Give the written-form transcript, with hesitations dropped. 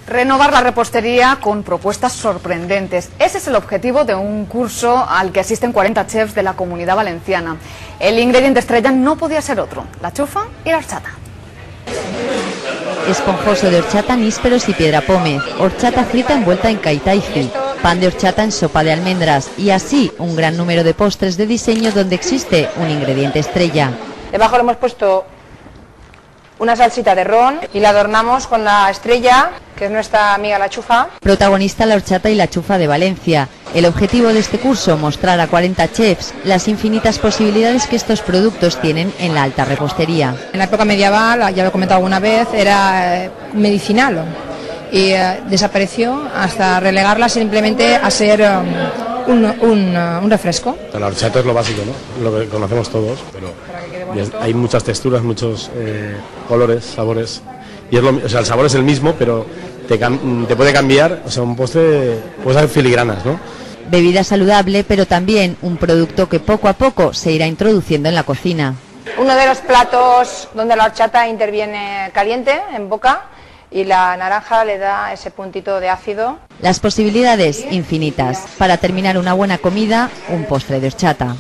Renovar la repostería con propuestas sorprendentes. Ese es el objetivo de un curso al que asisten 40 chefs de la Comunidad Valenciana. El ingrediente estrella no podía ser otro, la chufa y la horchata. Esponjoso de horchata, nísperos y piedra pómez, horchata frita envuelta en caitaifi, pan de horchata en sopa de almendras y así un gran número de postres de diseño donde existe un ingrediente estrella. Debajo le hemos puesto una salsita de ron y la adornamos con la estrella, que es nuestra amiga la chufa. Protagonista la horchata y la chufa de Valencia. El objetivo de este curso, mostrar a 40 chefs las infinitas posibilidades que estos productos tienen en la alta repostería. En la época medieval, ya lo he comentado alguna vez, era medicinal y desapareció hasta relegarla simplemente a ser un refresco. La horchata es lo básico, ¿no? Lo que conocemos todos, pero hay muchas texturas, muchos colores, sabores. Y es o sea, el sabor es el mismo, pero te puede cambiar. O sea, un postre puede ser filigranas, ¿no? Bebida saludable, pero también un producto que poco a poco se irá introduciendo en la cocina. Uno de los platos donde la horchata interviene caliente en boca y la naranja le da ese puntito de ácido. Las posibilidades infinitas. Para terminar una buena comida, un postre de horchata.